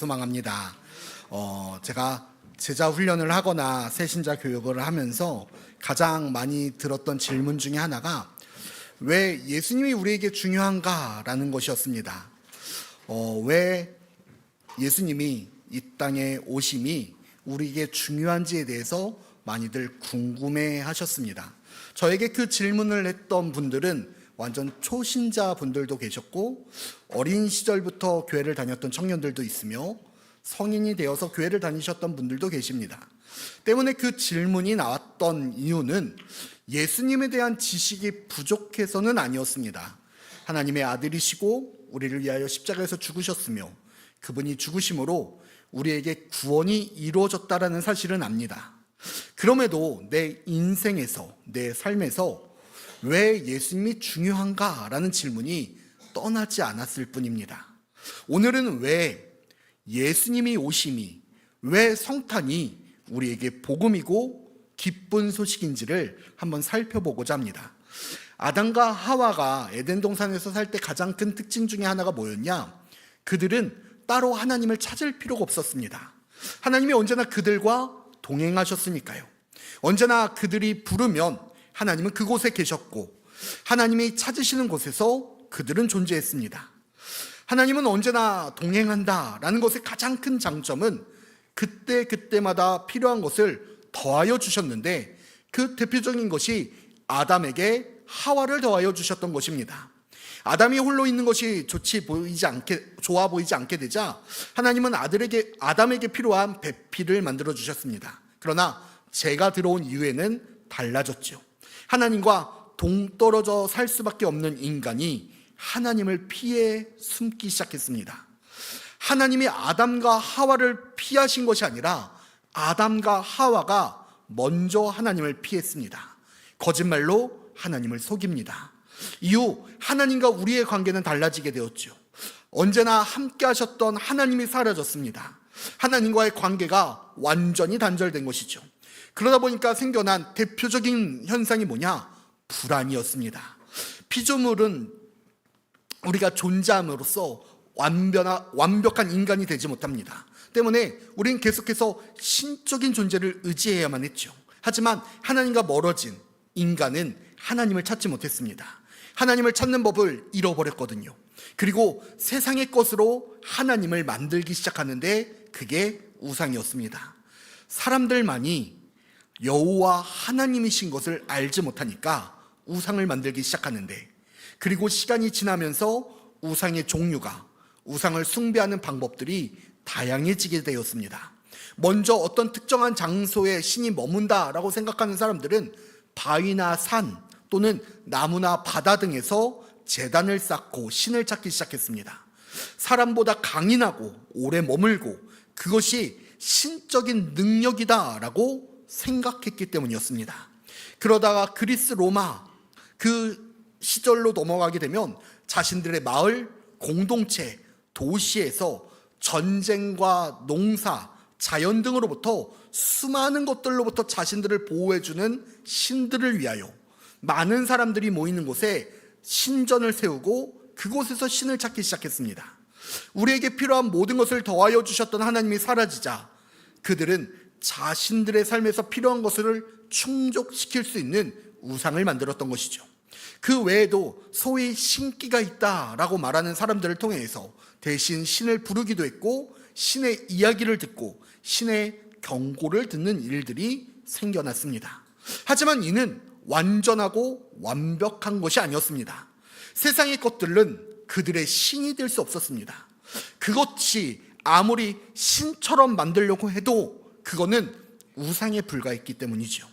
소망합니다. 제가 제자 훈련을 하거나 새신자 교육을 하면서 가장 많이 들었던 질문 중에 하나가 왜 예수님이 우리에게 중요한가라는 것이었습니다. 왜 예수님이 이 땅에 오심이 우리에게 중요한지에 대해서 많이들 궁금해 하셨습니다. 저에게 그 질문을 했던 분들은 완전 초신자 분들도 계셨고 어린 시절부터 교회를 다녔던 청년들도 있으며 성인이 되어서 교회를 다니셨던 분들도 계십니다. 때문에 그 질문이 나왔던 이유는 예수님에 대한 지식이 부족해서는 아니었습니다. 하나님의 아들이시고 우리를 위하여 십자가에서 죽으셨으며 그분이 죽으심으로 우리에게 구원이 이루어졌다라는 사실은 압니다. 그럼에도 내 인생에서, 내 삶에서 왜 예수님이 중요한가라는 질문이 떠나지 않았을 뿐입니다. 오늘은 왜 예수님이 오심이, 왜 성탄이 우리에게 복음이고 기쁜 소식인지를 한번 살펴보고자 합니다. 아담과 하와가 에덴 동산에서 살 때 가장 큰 특징 중에 하나가 뭐였냐? 그들은 따로 하나님을 찾을 필요가 없었습니다. 하나님이 언제나 그들과 동행하셨으니까요. 언제나 그들이 부르면 하나님은 그곳에 계셨고 하나님이 찾으시는 곳에서 그들은 존재했습니다. 하나님은 언제나 동행한다라는 것의 가장 큰 장점은 그때마다 필요한 것을 더하여 주셨는데 그 대표적인 것이 아담에게 하와를 더하여 주셨던 것입니다. 아담이 홀로 있는 것이 좋아 보이지 않게 되자 하나님은 아담에게 필요한 배필을 만들어 주셨습니다. 그러나 죄가 들어온 이후에는 달라졌죠. 하나님과 동떨어져 살 수밖에 없는 인간이 하나님을 피해 숨기 시작했습니다. 하나님이 아담과 하와를 피하신 것이 아니라 아담과 하와가 먼저 하나님을 피했습니다. 거짓말로 하나님을 속입니다. 이후 하나님과 우리의 관계는 달라지게 되었죠. 언제나 함께 하셨던 하나님이 사라졌습니다. 하나님과의 관계가 완전히 단절된 것이죠. 그러다 보니까 생겨난 대표적인 현상이 뭐냐? 불안이었습니다. 피조물은 우리가 존재함으로써 완벽한 인간이 되지 못합니다. 때문에 우리는 계속해서 신적인 존재를 의지해야만 했죠. 하지만 하나님과 멀어진 인간은 하나님을 찾지 못했습니다. 하나님을 찾는 법을 잃어버렸거든요. 그리고 세상의 것으로 하나님을 만들기 시작하는데 그게 우상이었습니다. 사람들만이 여호와 하나님이신 것을 알지 못하니까 우상을 만들기 시작하는데, 그리고 시간이 지나면서 우상의 종류가, 우상을 숭배하는 방법들이 다양해지게 되었습니다. 먼저 어떤 특정한 장소에 신이 머문다라고 생각하는 사람들은 바위나 산 또는 나무나 바다 등에서 제단을 쌓고 신을 찾기 시작했습니다. 사람보다 강인하고 오래 머물고 그것이 신적인 능력이다라고 생각했기 때문이었습니다. 그러다가 그리스 로마 그 시절로 넘어가게 되면 자신들의 마을, 공동체, 도시에서 전쟁과 농사, 자연 등으로부터 수많은 것들로부터 자신들을 보호해주는 신들을 위하여 많은 사람들이 모이는 곳에 신전을 세우고 그곳에서 신을 찾기 시작했습니다. 우리에게 필요한 모든 것을 더하여 주셨던 하나님이 사라지자 그들은 자신들의 삶에서 필요한 것을 충족시킬 수 있는 우상을 만들었던 것이죠. 그 외에도 소위 신기가 있다라고 말하는 사람들을 통해서 대신 신을 부르기도 했고 신의 이야기를 듣고 신의 경고를 듣는 일들이 생겨났습니다. 하지만 이는 완전하고 완벽한 것이 아니었습니다. 세상의 것들은 그들의 신이 될 수 없었습니다. 그것이 아무리 신처럼 만들려고 해도 그거는 우상에 불과했기 때문이죠.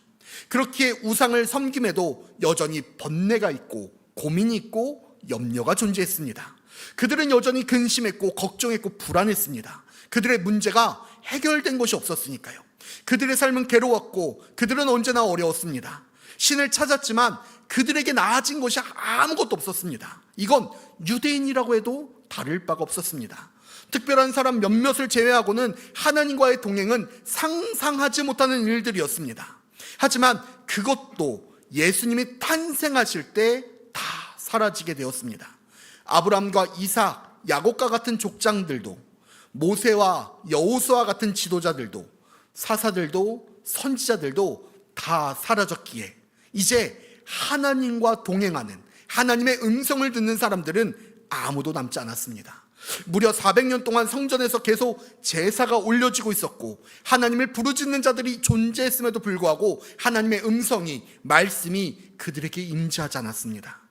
그렇게 우상을 섬김에도 여전히 번뇌가 있고 고민이 있고 염려가 존재했습니다. 그들은 여전히 근심했고 걱정했고 불안했습니다. 그들의 문제가 해결된 것이 없었으니까요. 그들의 삶은 괴로웠고 그들은 언제나 어려웠습니다. 신을 찾았지만 그들에게 나아진 것이 아무것도 없었습니다. 이건 유대인이라고 해도 다를 바가 없었습니다. 특별한 사람 몇몇을 제외하고는 하나님과의 동행은 상상하지 못하는 일들이었습니다. 하지만 그것도 예수님이 탄생하실 때 다 사라지게 되었습니다. 아브라함과 이삭, 야곱과 같은 족장들도 모세와 여호수아 같은 지도자들도, 사사들도, 선지자들도 다 사라졌기에 이제 하나님과 동행하는, 하나님의 음성을 듣는 사람들은 아무도 남지 않았습니다. 무려 400년 동안 성전에서 계속 제사가 올려지고 있었고 하나님을 부르짖는 자들이 존재했음에도 불구하고 하나님의 음성이, 말씀이 그들에게 임재하지 않았습니다.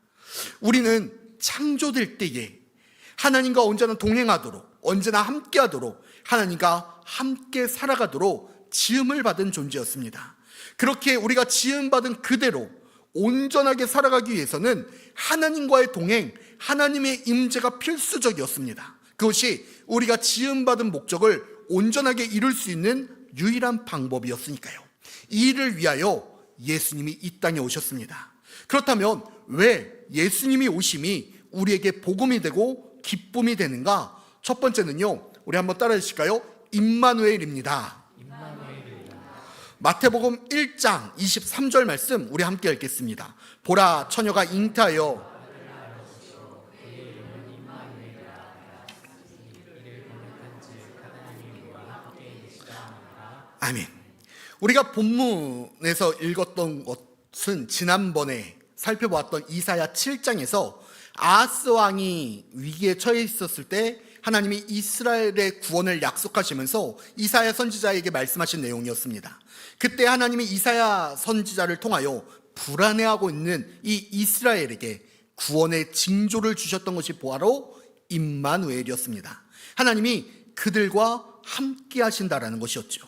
우리는 창조될 때에 하나님과 언제나 동행하도록, 언제나 함께하도록, 하나님과 함께 살아가도록 지음을 받은 존재였습니다. 그렇게 우리가 지음받은 그대로 온전하게 살아가기 위해서는 하나님과의 동행, 하나님의 임재가 필수적이었습니다. 그것이 우리가 지음받은 목적을 온전하게 이룰 수 있는 유일한 방법이었으니까요. 이 일을 위하여 예수님이 이 땅에 오셨습니다. 그렇다면 왜 예수님이 오심이 우리에게 복음이 되고 기쁨이 되는가? 첫 번째는요, 우리 한번 따라해 주실까요? 임마누엘입니다. 마태복음 1장 23절 말씀 우리 함께 읽겠습니다. 보라, 처녀가 잉태하여 아멘. 우리가 본문에서 읽었던 것은 지난번에 살펴보았던 이사야 7장에서 아하스 왕이 위기에 처해 있었을 때 하나님이 이스라엘의 구원을 약속하시면서 이사야 선지자에게 말씀하신 내용이었습니다. 그때 하나님이 이사야 선지자를 통하여 불안해하고 있는 이 이스라엘에게 구원의 징조를 주셨던 것이 바로 임마누엘이었습니다. 하나님이 그들과 함께 하신다라는 것이었죠.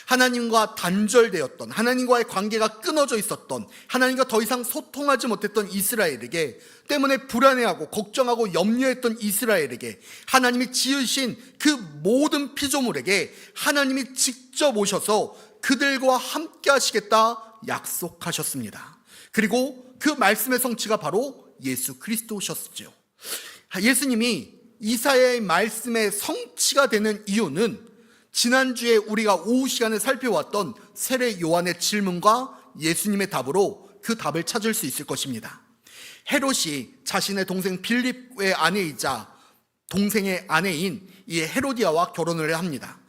하나님과 단절되었던, 하나님과의 관계가 끊어져 있었던, 하나님과 더 이상 소통하지 못했던 이스라엘에게, 때문에 불안해하고 걱정하고 염려했던 이스라엘에게 하나님이 지으신 그 모든 피조물에게 하나님이 직접 오셔서 그들과 함께 하시겠다 약속하셨습니다. 그리고 그 말씀의 성취가 바로 예수 그리스도셨죠. 예수님이 이사야의 말씀의 성취가 되는 이유는 지난주에 우리가 오후 시간에 살펴왔던 세례 요한의 질문과 예수님의 답으로 그 답을 찾을 수 있을 것입니다. 헤롯이 자신의 동생 빌립의 아내이자 동생의 아내인 이 헤로디아와 결혼을 합니다.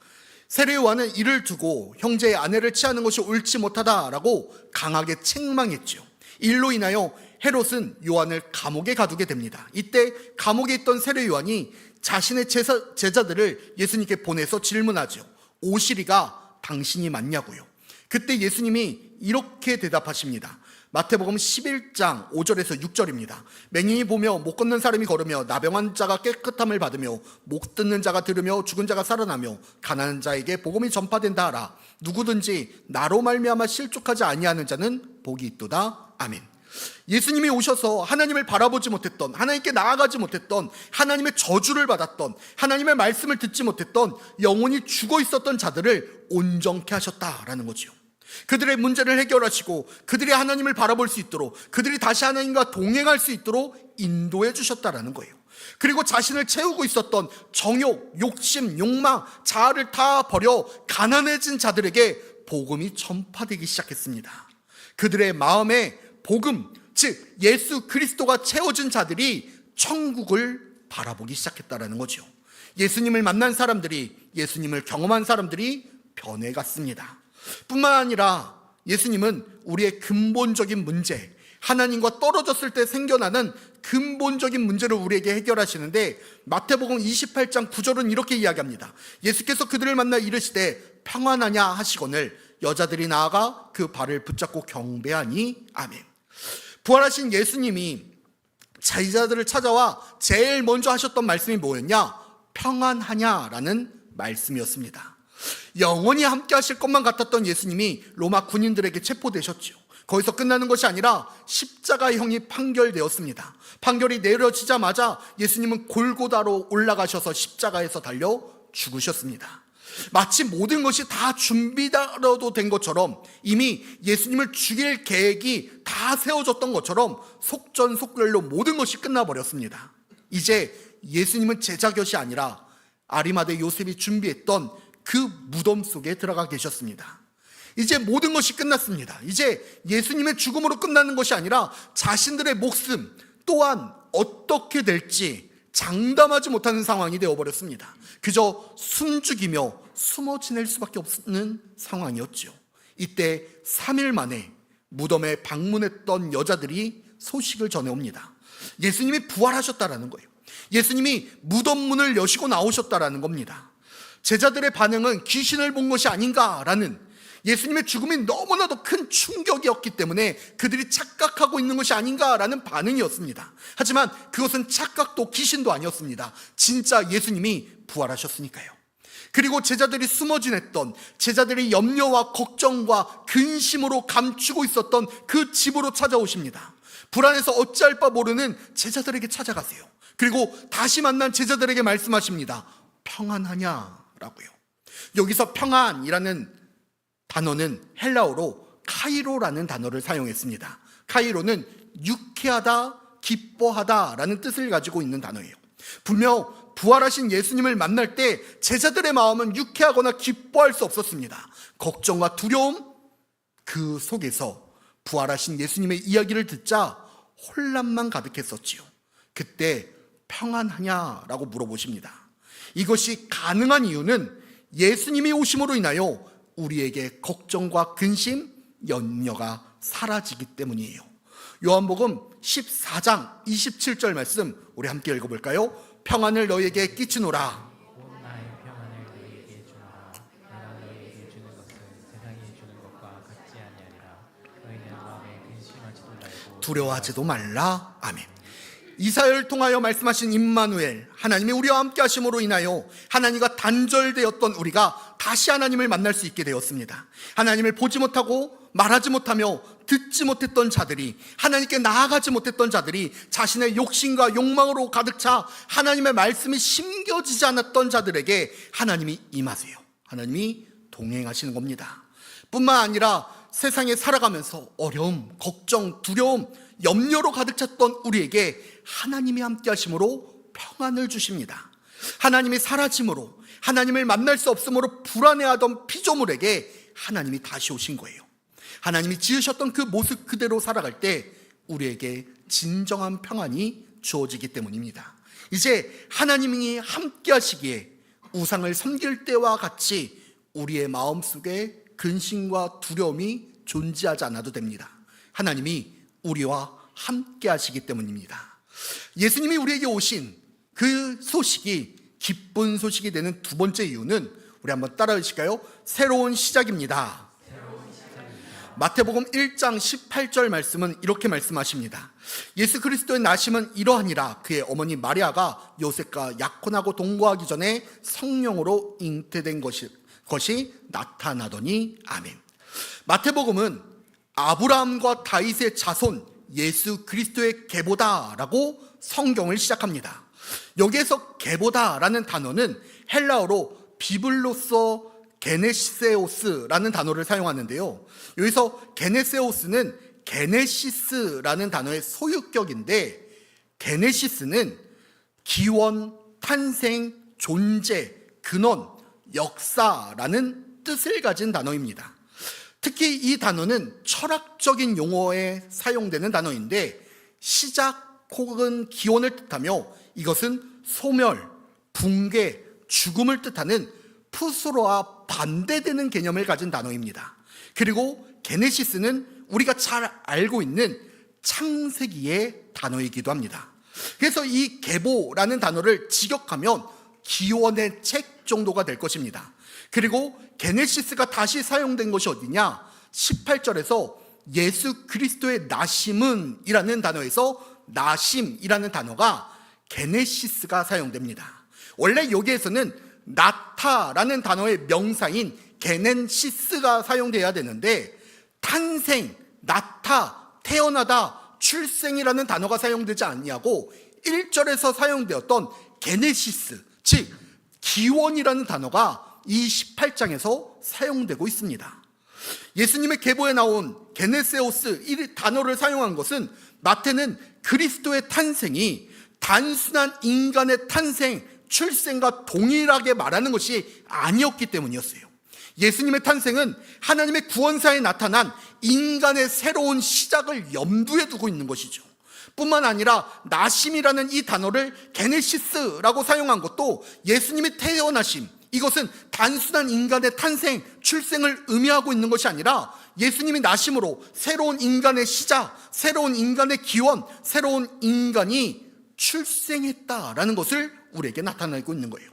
세례 요한은 이를 두고 형제의 아내를 취하는 것이 옳지 못하다라고 강하게 책망했죠. 일로 인하여 헤롯은 요한을 감옥에 가두게 됩니다. 이때 감옥에 있던 세례 요한이 자신의 제자들을 예수님께 보내서 질문하죠. 오시리가 당신이 맞냐고요. 그때 예수님이 이렇게 대답하십니다. 마태복음 11장 5절에서 6절입니다. 맹인이 보며 못 걷는 사람이 걸으며 나병한 자가 깨끗함을 받으며 못 듣는 자가 들으며 죽은 자가 살아나며 가난한 자에게 복음이 전파된다 하라. 누구든지 나로 말미암아 실족하지 아니하는 자는 복이 있도다. 아멘. 예수님이 오셔서 하나님을 바라보지 못했던, 하나님께 나아가지 못했던, 하나님의 저주를 받았던, 하나님의 말씀을 듣지 못했던, 영혼이 죽어 있었던 자들을 온전케 하셨다라는 거죠. 그들의 문제를 해결하시고 그들이 하나님을 바라볼 수 있도록, 그들이 다시 하나님과 동행할 수 있도록 인도해 주셨다라는 거예요. 그리고 자신을 채우고 있었던 정욕, 욕심, 욕망, 자아를 다 버려 가난해진 자들에게 복음이 전파되기 시작했습니다. 그들의 마음에 복음, 즉 예수 그리스도가 채워진 자들이 천국을 바라보기 시작했다라는 거죠. 예수님을 만난 사람들이, 예수님을 경험한 사람들이 변해갔습니다. 뿐만 아니라 예수님은 우리의 근본적인 문제, 하나님과 떨어졌을 때 생겨나는 근본적인 문제를 우리에게 해결하시는데 마태복음 28장 9절은 이렇게 이야기합니다. 예수께서 그들을 만나 이르시되 평안하냐 하시거늘 여자들이 나아가 그 발을 붙잡고 경배하니 아멘. 부활하신 예수님이 제자들을 찾아와 제일 먼저 하셨던 말씀이 뭐였냐? 평안하냐라는 말씀이었습니다. 영원히 함께 하실 것만 같았던 예수님이 로마 군인들에게 체포되셨죠. 거기서 끝나는 것이 아니라 십자가형이 판결되었습니다. 판결이 내려지자마자 예수님은 골고다로 올라가셔서 십자가에서 달려 죽으셨습니다. 마치 모든 것이 다 준비되어도 된 것처럼, 이미 예수님을 죽일 계획이 다 세워졌던 것처럼 속전속결로 모든 것이 끝나버렸습니다. 이제 예수님은 제자 곁이 아니라 아리마대 요셉이 준비했던 그 무덤 속에 들어가 계셨습니다. 이제 모든 것이 끝났습니다. 이제 예수님의 죽음으로 끝나는 것이 아니라 자신들의 목숨 또한 어떻게 될지 장담하지 못하는 상황이 되어버렸습니다. 그저 숨죽이며 숨어 지낼 수밖에 없는 상황이었죠. 이때 3일 만에 무덤에 방문했던 여자들이 소식을 전해옵니다. 예수님이 부활하셨다라는 거예요. 예수님이 무덤 문을 여시고 나오셨다라는 겁니다. 제자들의 반응은 귀신을 본 것이 아닌가라는, 예수님의 죽음이 너무나도 큰 충격이었기 때문에 그들이 착각하고 있는 것이 아닌가라는 반응이었습니다. 하지만 그것은 착각도 귀신도 아니었습니다. 진짜 예수님이 부활하셨으니까요. 그리고 제자들이 숨어 지냈던, 제자들이 염려와 걱정과 근심으로 감추고 있었던 그 집으로 찾아오십니다. 불안해서 어찌할 바 모르는 제자들에게 찾아가세요. 그리고 다시 만난 제자들에게 말씀하십니다. 평안하냐라고요. 여기서 평안이라는 단어는 헬라어로 카이로라는 단어를 사용했습니다. 카이로는 유쾌하다, 기뻐하다라는 뜻을 가지고 있는 단어예요. 분명 부활하신 예수님을 만날 때 제자들의 마음은 유쾌하거나 기뻐할 수 없었습니다. 걱정과 두려움, 그 속에서 부활하신 예수님의 이야기를 듣자 혼란만 가득했었지요. 그때 평안하냐라고 물어보십니다. 이것이 가능한 이유는 예수님이 오심으로 인하여 우리에게 걱정과 근심, 염려가 사라지기 때문이에요. 요한복음 14장 27절 말씀 우리 함께 읽어볼까요? 평안을 너희에게 끼치노라. 나의 평안을 너희에게 주노라. 내가 너희에게 주는 것은 세상이 주는 것과 같지 아니하리라. 너희는 마음에 근심하지도 말고 두려워하지도 말라. 아멘. 이사야를 통하여 말씀하신 임마누엘, 하나님이 우리와 함께 하심으로 인하여 하나님과 단절되었던 우리가 다시 하나님을 만날 수 있게 되었습니다. 하나님을 보지 못하고 말하지 못하며 듣지 못했던 자들이, 하나님께 나아가지 못했던 자들이 자신의 욕심과 욕망으로 가득 차 하나님의 말씀이 심겨지지 않았던 자들에게 하나님이 임하세요. 하나님이 동행하시는 겁니다. 뿐만 아니라 세상에 살아가면서 어려움, 걱정, 두려움, 염려로 가득 찼던 우리에게 하나님이 함께 하심으로 평안을 주십니다. 하나님이 사라짐으로, 하나님을 만날 수 없음으로 불안해하던 피조물에게 하나님이 다시 오신 거예요. 하나님이 지으셨던 그 모습 그대로 살아갈 때 우리에게 진정한 평안이 주어지기 때문입니다. 이제 하나님이 함께 하시기에 우상을 섬길 때와 같이 우리의 마음속에 근심과 두려움이 존재하지 않아도 됩니다. 하나님이 우리와 함께 하시기 때문입니다. 예수님이 우리에게 오신 그 소식이 기쁜 소식이 되는 두 번째 이유는, 우리 한번 따라 하실까요? 새로운 시작입니다. 마태복음 1장 18절 말씀은 이렇게 말씀하십니다. 예수 그리스도의 나심은 이러하니라. 그의 어머니 마리아가 요셉과 약혼하고 동거하기 전에 성령으로 잉태된 것이 나타나더니. 아멘. 마태복음은 아브라함과 다윗의 자손 예수 그리스도의 계보다라고 성경을 시작합니다. 여기에서 계보다라는 단어는 헬라어로 비블로서 게네세오스라는 단어를 사용하는데요. 여기서 게네세오스는 게네시스라는 단어의 소유격인데, 게네시스는 기원, 탄생, 존재, 근원, 역사라는 뜻을 가진 단어입니다. 특히 이 단어는 철학적인 용어에 사용되는 단어인데, 시작 혹은 기원을 뜻하며 이것은 소멸, 붕괴, 죽음을 뜻하는 푸스로와 반대되는 개념을 가진 단어입니다. 그리고 게네시스는 우리가 잘 알고 있는 창세기의 단어이기도 합니다. 그래서 이 계보라는 단어를 직역하면 기원의 책 정도가 될 것입니다. 그리고 게네시스가 다시 사용된 것이 어디냐? 18절에서 예수 그리스도의 나심은 이라는 단어에서 나심이라는 단어가 게네시스가 사용됩니다. 원래 여기에서는 나타라는 단어의 명사인 게넨시스가 사용돼야 되는데, 탄생, 나타, 태어나다, 출생이라는 단어가 사용되지 않냐고 1절에서 사용되었던 게네시스, 즉 기원이라는 단어가 이 18장에서 사용되고 있습니다. 예수님의 계보에 나온 게네세오스 이 단어를 사용한 것은, 마태는 그리스도의 탄생이 단순한 인간의 탄생, 출생과 동일하게 말하는 것이 아니었기 때문이었어요. 예수님의 탄생은 하나님의 구원사에 나타난 인간의 새로운 시작을 염두에 두고 있는 것이죠. 뿐만 아니라 나심이라는 이 단어를 게네시스라고 사용한 것도 예수님이 태어나심, 이것은 단순한 인간의 탄생, 출생을 의미하고 있는 것이 아니라 예수님이 나심으로 새로운 인간의 시작, 새로운 인간의 기원, 새로운 인간이 출생했다라는 것을 우리에게 나타내고 있는 거예요.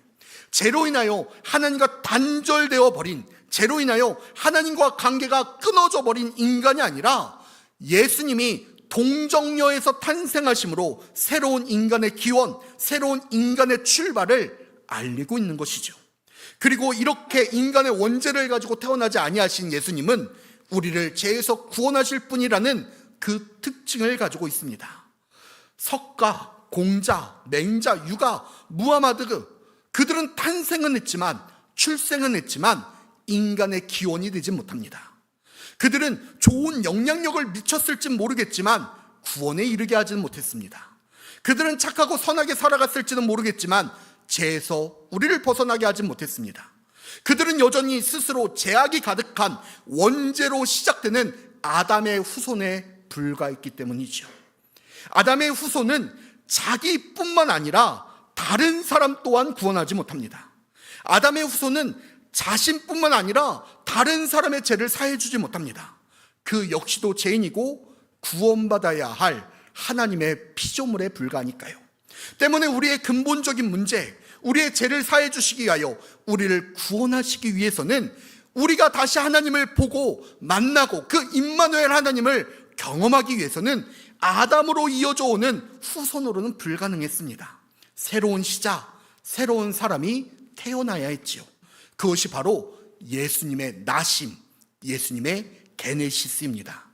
죄로 인하여 하나님과 단절되어 버린, 죄로 인하여 하나님과 관계가 끊어져 버린 인간이 아니라 예수님이 동정녀에서 탄생하심으로 새로운 인간의 기원, 새로운 인간의 출발을 알리고 있는 것이죠. 그리고 이렇게 인간의 원죄를 가지고 태어나지 아니하신 예수님은 우리를 죄에서 구원하실 분이라는 그 특징을 가지고 있습니다. 석가, 공자, 맹자, 유가, 무하마드, 그들은 탄생은 했지만, 출생은 했지만 인간의 기원이 되지 못합니다. 그들은 좋은 영향력을 미쳤을진 모르겠지만 구원에 이르게 하지는 못했습니다. 그들은 착하고 선하게 살아갔을지는 모르겠지만 죄에서 우리를 벗어나게 하지 못했습니다. 그들은 여전히 스스로 죄악이 가득한 원죄로 시작되는 아담의 후손에 불과했기 때문이죠. 아담의 후손은 자기뿐만 아니라 다른 사람 또한 구원하지 못합니다. 아담의 후손은 자신뿐만 아니라 다른 사람의 죄를 사해주지 못합니다. 그 역시도 죄인이고 구원받아야 할 하나님의 피조물에 불과하니까요. 때문에 우리의 근본적인 문제, 우리의 죄를 사해 주시기 위하여 우리를 구원하시기 위해서는 우리가 다시 하나님을 보고 만나고 그 임마누엘 하나님을 경험하기 위해서는 아담으로 이어져 오는 후손으로는 불가능했습니다. 새로운 시작, 새로운 사람이 태어나야 했지요. 그것이 바로 예수님의 나심, 예수님의 게네시스입니다.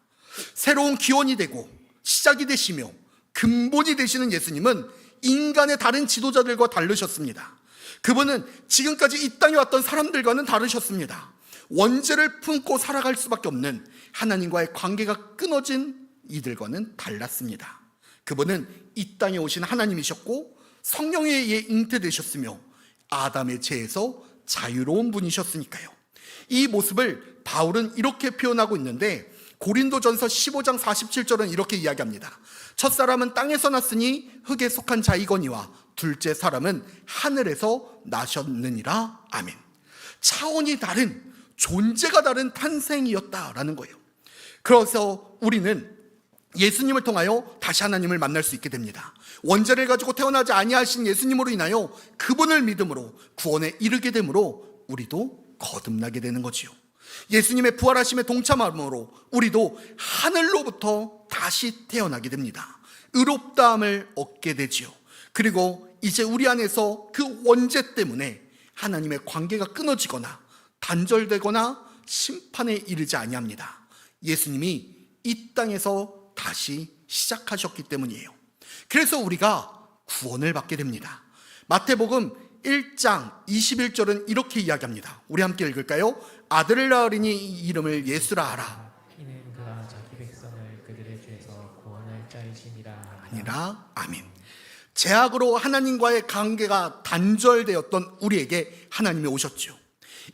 새로운 기원이 되고 시작이 되시며 근본이 되시는 예수님은 인간의 다른 지도자들과 다르셨습니다. 그분은 지금까지 이 땅에 왔던 사람들과는 다르셨습니다. 원죄를 품고 살아갈 수밖에 없는 하나님과의 관계가 끊어진 이들과는 달랐습니다. 그분은 이 땅에 오신 하나님이셨고 성령에 의해 잉태되셨으며 아담의 죄에서 자유로운 분이셨으니까요. 이 모습을 바울은 이렇게 표현하고 있는데 고린도전서 15장 47절은 이렇게 이야기합니다. 첫사람은 땅에서 났으니 흙에 속한 자이거니와 둘째 사람은 하늘에서 나셨느니라. 아멘. 차원이 다른, 존재가 다른 탄생이었다라는 거예요. 그래서 우리는 예수님을 통하여 다시 하나님을 만날 수 있게 됩니다. 원죄를 가지고 태어나지 아니하신 예수님으로 인하여 그분을 믿음으로 구원에 이르게 되므로 우리도 거듭나게 되는 거지요. 예수님의 부활하심에 동참함으로 우리도 하늘로부터 다시 태어나게 됩니다. 의롭다함을 얻게 되지요. 그리고 이제 우리 안에서 그 원죄 때문에 하나님의 관계가 끊어지거나 단절되거나 심판에 이르지 아니합니다. 예수님이 이 땅에서 다시 시작하셨기 때문이에요. 그래서 우리가 구원을 받게 됩니다. 마태복음 1장 21절은 이렇게 이야기합니다. 우리 함께 읽을까요? 아들을 낳으리니 이름을 예수라 하라. 이는 그가 자기 백성을 그들의 죄에서 구원을 짜이시니라. 아니라. 아멘. 죄악으로 하나님과의 관계가 단절되었던 우리에게 하나님이 오셨죠.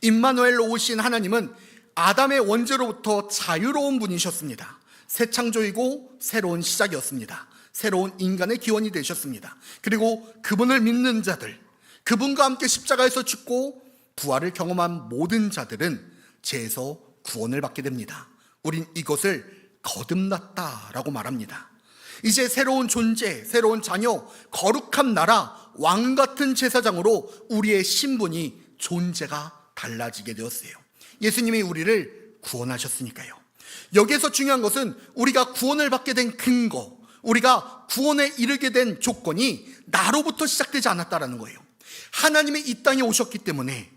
임마누엘로 오신 하나님은 아담의 원죄로부터 자유로운 분이셨습니다. 새 창조이고 새로운 시작이었습니다. 새로운 인간의 기원이 되셨습니다. 그리고 그분을 믿는 자들, 그분과 함께 십자가에서 죽고 부활을 경험한 모든 자들은 죄에서 구원을 받게 됩니다. 우린 이것을 거듭났다라고 말합니다. 이제 새로운 존재, 새로운 자녀, 거룩한 나라, 왕 같은 제사장으로 우리의 신분이, 존재가 달라지게 되었어요. 예수님이 우리를 구원하셨으니까요. 여기에서 중요한 것은 우리가 구원을 받게 된 근거, 우리가 구원에 이르게 된 조건이 나로부터 시작되지 않았다라는 거예요. 하나님이 이 땅에 오셨기 때문에,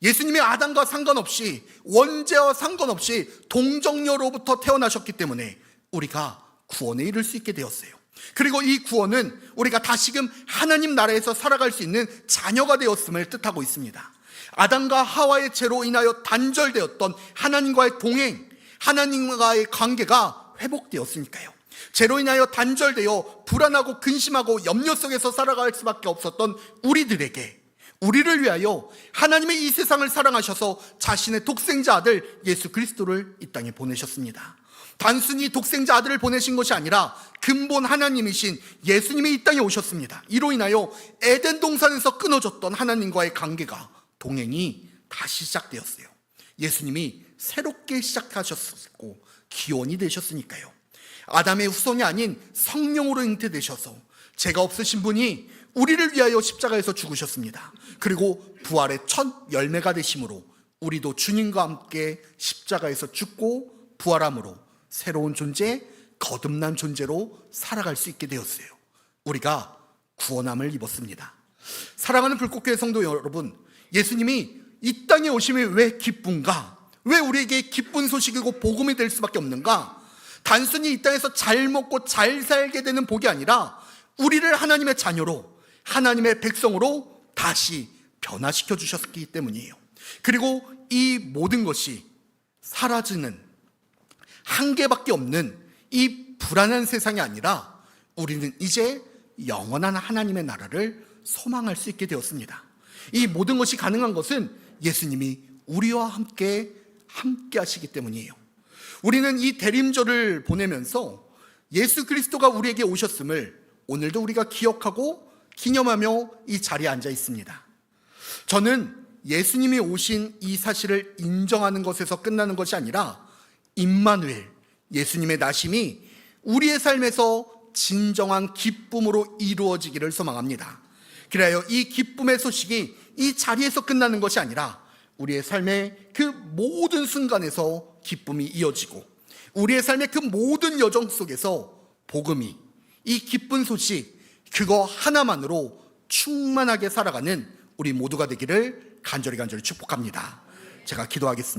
예수님이 아담과 상관없이, 원죄와 상관없이 동정녀로부터 태어나셨기 때문에 우리가 구원에 이를 수 있게 되었어요. 그리고 이 구원은 우리가 다시금 하나님 나라에서 살아갈 수 있는 자녀가 되었음을 뜻하고 있습니다. 아담과 하와의 죄로 인하여 단절되었던 하나님과의 동행, 하나님과의 관계가 회복되었으니까요. 죄로 인하여 단절되어 불안하고 근심하고 염려 속에서 살아갈 수밖에 없었던 우리들에게, 우리를 위하여 하나님의 이 세상을 사랑하셔서 자신의 독생자 아들 예수 그리스도를 이 땅에 보내셨습니다. 단순히 독생자 아들을 보내신 것이 아니라 근본 하나님이신 예수님이 이 땅에 오셨습니다. 이로 인하여 에덴 동산에서 끊어졌던 하나님과의 관계가, 동행이 다시 시작되었어요. 예수님이 새롭게 시작하셨고 기원이 되셨으니까요. 아담의 후손이 아닌 성령으로 잉태되셔서 죄가 없으신 분이 우리를 위하여 십자가에서 죽으셨습니다. 그리고 부활의 첫 열매가 되심으로 우리도 주님과 함께 십자가에서 죽고 부활함으로 새로운 존재, 거듭난 존재로 살아갈 수 있게 되었어요. 우리가 구원함을 입었습니다. 사랑하는 불꽃교회 성도 여러분, 예수님이 이 땅에 오심이 왜 기쁜가? 왜 우리에게 기쁜 소식이고 복음이 될 수밖에 없는가? 단순히 이 땅에서 잘 먹고 잘 살게 되는 복이 아니라 우리를 하나님의 자녀로, 하나님의 백성으로 다시 변화시켜 주셨기 때문이에요. 그리고 이 모든 것이 사라지는, 한계밖에 없는 이 불안한 세상이 아니라 우리는 이제 영원한 하나님의 나라를 소망할 수 있게 되었습니다. 이 모든 것이 가능한 것은 예수님이 우리와 함께 하시기 때문이에요. 우리는 이 대림절을 보내면서 예수 그리스도가 우리에게 오셨음을 오늘도 우리가 기억하고 기념하며 이 자리에 앉아 있습니다. 저는 예수님이 오신 이 사실을 인정하는 것에서 끝나는 것이 아니라 임마누엘, 예수님의 나심이 우리의 삶에서 진정한 기쁨으로 이루어지기를 소망합니다. 그래야 이 기쁨의 소식이 이 자리에서 끝나는 것이 아니라 우리의 삶의 그 모든 순간에서 기쁨이 이어지고 우리의 삶의 그 모든 여정 속에서 복음이, 이 기쁜 소식, 그거 하나만으로 충만하게 살아가는 우리 모두가 되기를 간절히 축복합니다. 제가 기도하겠습니다.